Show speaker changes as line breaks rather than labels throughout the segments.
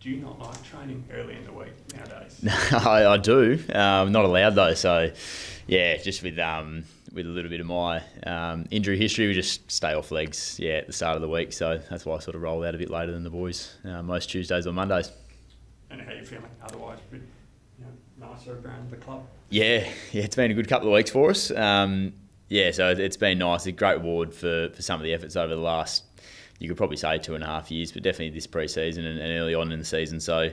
Do you not like training early in the week nowadays?
No, I do. I'm not allowed though. So, yeah, just with a little bit of my injury history, we just stay off legs. At the start of the week. So that's why I sort of roll out a bit later than the boys. Most Tuesdays or Mondays.
And how are you feeling otherwise? A bit nicer around the club.
Yeah, it's been a good couple of weeks for us. So it's been nice. A great reward for some of the efforts over the last, you could probably say 2.5 years, but definitely this pre-season and early on in the season. So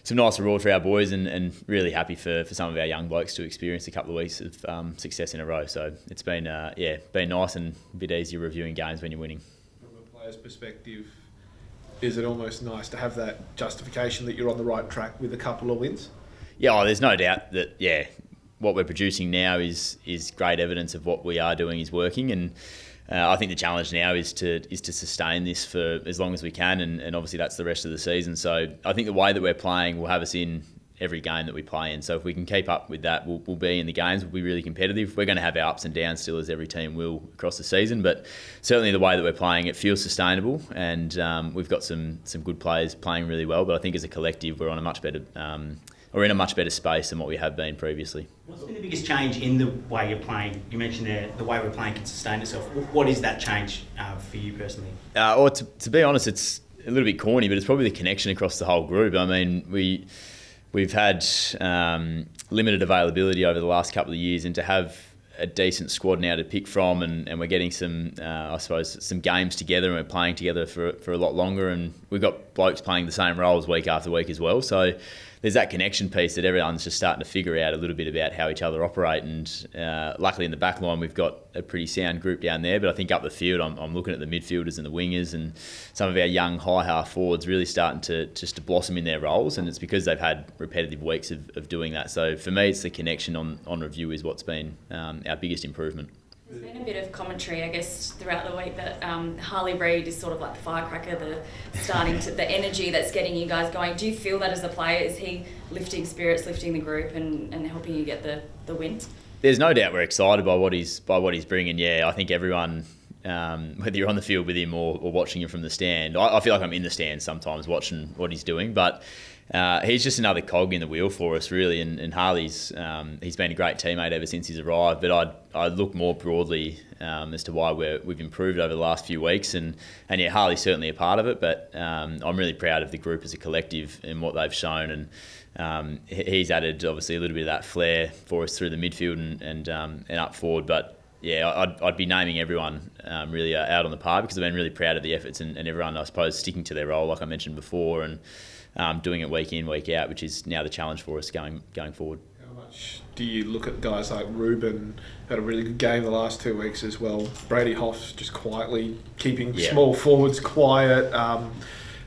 some nice reward for our boys and really happy for some of our young blokes to experience a couple of weeks of success in a row. So it's been been nice and a bit easier reviewing games when you're winning.
From a player's perspective, is it almost nice to have that justification that you're on the right track with a couple of wins?
Yeah, there's no doubt that, what we're producing now is great evidence of what we are doing is working. And I think the challenge now is to sustain this for as long as we can, and obviously that's the rest of the season. So I think the way that we're playing will have us in every game that we play in. So if we can keep up with that, we'll be in the games, we'll be really competitive. We're going to have our ups and downs still, as every team will across the season, but certainly the way that we're playing, it feels sustainable, and we've got some good players playing really well. But I think as a collective, we're on a much better in a much better space than what we have been previously.
What's been the biggest change in the way you're playing? You mentioned there the way we're playing can sustain itself. What is that change for you personally?
To be honest, it's a little bit corny, but it's probably the connection across the whole group. I mean, we've had limited availability over the last couple of years, and to have a decent squad now to pick from, and we're getting some games together, and we're playing together for a lot longer, and we've got blokes playing the same roles week after week as well. So there's that connection piece that everyone's just starting to figure out a little bit about how each other operate, and luckily in the back line we've got a pretty sound group down there, but I think up the field I'm looking at the midfielders and the wingers and some of our young high half forwards really starting to blossom in their roles, and it's because they've had repetitive weeks of doing that. So for me, it's the connection on review is what's been our biggest improvement.
There's been a bit of commentary, I guess, throughout the week that Harley Reid is sort of like the firecracker, the energy that's getting you guys going. Do you feel that as a player? Is he lifting spirits, lifting the group and helping you get the win?
There's no doubt we're excited by what he's bringing. Yeah, I think everyone, whether you're on the field with him or watching him from the stand, I feel like I'm in the stand sometimes watching what he's doing, but he's just another cog in the wheel for us, really. And Harley's he's been a great teammate ever since he's arrived. But I'd look more broadly as to why we've improved over the last few weeks. And Harley's certainly a part of it. But I'm really proud of the group as a collective and what they've shown. And he's added obviously a little bit of that flair for us through the midfield and up forward. But yeah, I'd be naming everyone really out on the par, because I've been really proud of the efforts and everyone, I suppose, sticking to their role, like I mentioned before, and doing it week in, week out, which is now the challenge for us going forward.
How much do you look at guys like Ruben, had a really good game the last 2 weeks as well? Brady Hoff's just quietly keeping small forwards quiet.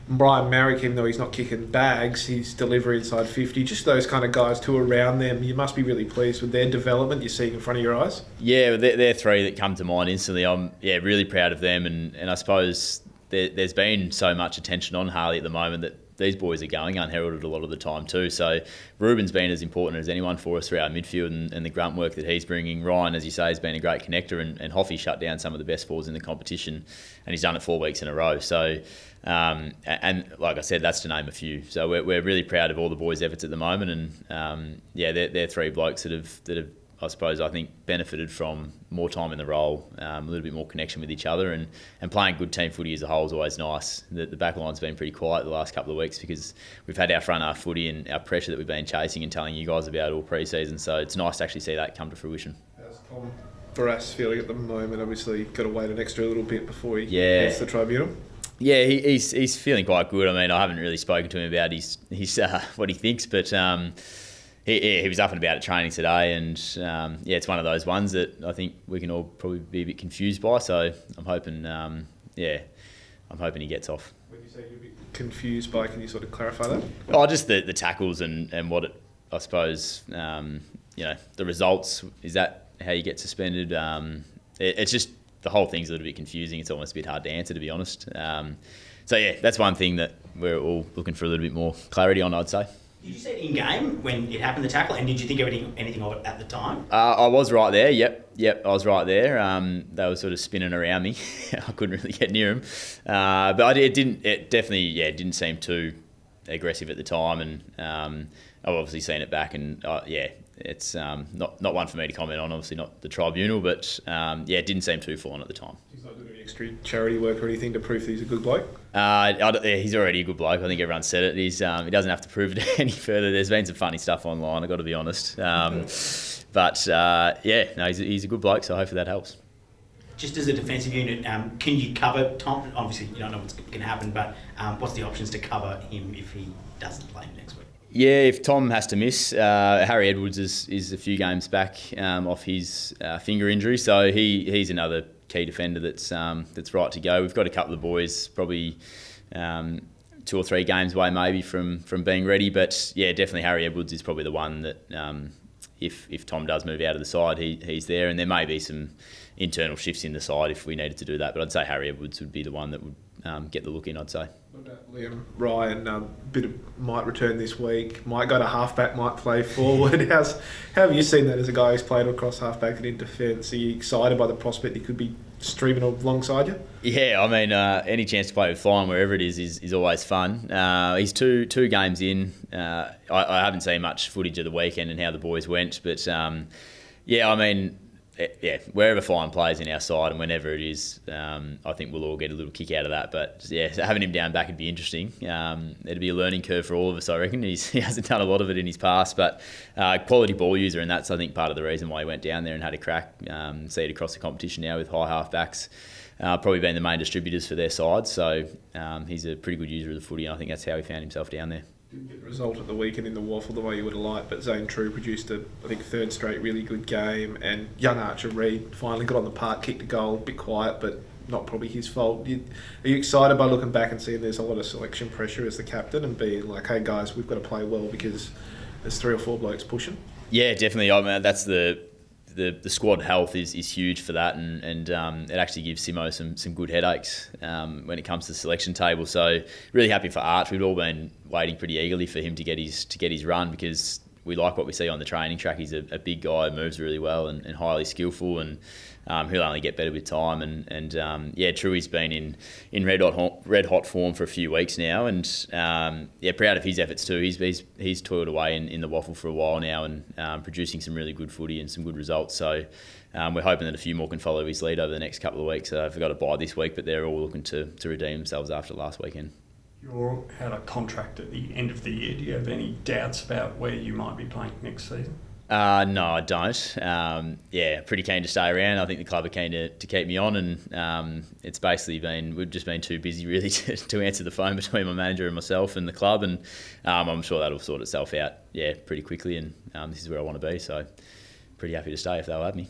Brian Marrick, even though he's not kicking bags, he's delivering inside 50. Just those kind of guys too around them. You must be really pleased with their development you're seeing in front of your eyes.
Yeah, they're three that come to mind instantly. I'm really proud of them, and I suppose there's been so much attention on Harley at the moment that these boys are going unheralded a lot of the time too. So Ruben's been as important as anyone for us through our midfield and the grunt work that he's bringing. Ryan, as you say, has been a great connector, and Hoffy shut down some of the best forwards in the competition, and he's done it 4 weeks in a row. So, and like I said, that's to name a few. So we're really proud of all the boys' efforts at the moment, and they're three blokes that have I suppose, I think, benefited from more time in the role, a little bit more connection with each other, and playing good team footy as a whole is always nice. The back line's been pretty quiet the last couple of weeks because we've had our front half footy and our pressure that we've been chasing and telling you guys about all pre-season, so it's nice to actually see that come to fruition.
How's Tom Barras feeling at the moment? Obviously, got to wait an extra little bit before he hits the tribunal. Yeah,
he's feeling quite good. I mean, I haven't really spoken to him about his what he thinks, but he was up and about at training today, and it's one of those ones that I think we can all probably be a bit confused by. So I'm hoping, he gets off.
When you say you're a bit confused by, can you sort of clarify that?
Oh, just the tackles and what it, I suppose, the results. Is that how you get suspended? It's just the whole thing's a little bit confusing. It's almost a bit hard to answer, to be honest. That's one thing that we're all looking for a little bit more clarity on, I'd say.
Did you see it in game when it happened, the tackle, and did you think of anything of it at the time?
I was right there. Yep, I was right there. They were sort of spinning around me. I couldn't really get near them, but it definitely didn't seem too aggressive at the time, and I've obviously seen it back, and it's not one for me to comment on. Obviously not the tribunal, but it didn't seem too full on at the time.
He's not doing any extra charity work or anything to prove that he's a good bloke?
He's already a good bloke. I think everyone said it. He doesn't have to prove it any further. There's been some funny stuff online, I've got to be honest. He's a good bloke, so hopefully that helps.
Just as a defensive unit, can you cover Tom? Obviously, you don't know what's going to happen, but what's the options to cover him if he doesn't play next week?
Yeah, if Tom has to miss, Harry Edwards is a few games back off his finger injury, so he's another key defender that's right to go. We've got a couple of boys probably 2 or 3 games away maybe from being ready, but yeah, definitely Harry Edwards is probably the one that if Tom does move out of the side, he's there, and there may be some internal shifts in the side if we needed to do that, but I'd say Harry Edwards would be the one that would get the look in, I'd say.
What about Liam Ryan? Might return this week, might go to halfback, might play forward. How have you seen that as a guy who's played across halfback and in defence? Are you excited by the prospect he could be streaming alongside you?
Yeah, I mean, any chance to play with Fine wherever it is always fun. He's two games in. I haven't seen much footage of the weekend and how the boys went, but wherever Fine plays in our side and whenever it is, I think we'll all get a little kick out of that. But yeah, so having him down back would be interesting. It'd be a learning curve for all of us, I reckon. He hasn't done a lot of it in his past, but quality ball user, and that's, I think, part of the reason why he went down there and had a crack. See it across the competition now with high halfbacks. Probably been the main distributors for their side, so he's a pretty good user of the footy, and I think that's how he found himself down there.
Didn't get the result at the weekend in the waffle the way you would have liked, but Zane True produced a, I think, 3rd straight really good game, and young Archer Reid finally got on the park, kicked a goal, a bit quiet, but not probably his fault. Are you excited by looking back and seeing there's a lot of selection pressure as the captain and being like, hey guys, we've got to play well because there's 3 or 4 blokes pushing? Yeah,
definitely. I mean, that's the squad health is huge for that, and it actually gives Simo some good headaches when it comes to the selection table. So really happy for Arch. We've all been waiting pretty eagerly for him to get his run, because we like what we see on the training track. He's a big guy, moves really well and highly skillful, and he'll only get better with time. And Truey's been in red hot form for a few weeks now, and proud of his efforts too. He's toiled away in the waffle for a while now, and producing some really good footy and some good results. So we're hoping that a few more can follow his lead over the next couple of weeks. I've got a bye this week, but they're all looking to redeem themselves after last weekend.
You had a contract at the end of the year. Do you have any doubts about where you might be playing next season?
No, I don't. Pretty keen to stay around. I think the club are keen to keep me on, and it's basically we've just been too busy really to answer the phone between my manager and myself and the club, and I'm sure that'll sort itself out pretty quickly, and this is where I want to be, so pretty happy to stay if they'll have me.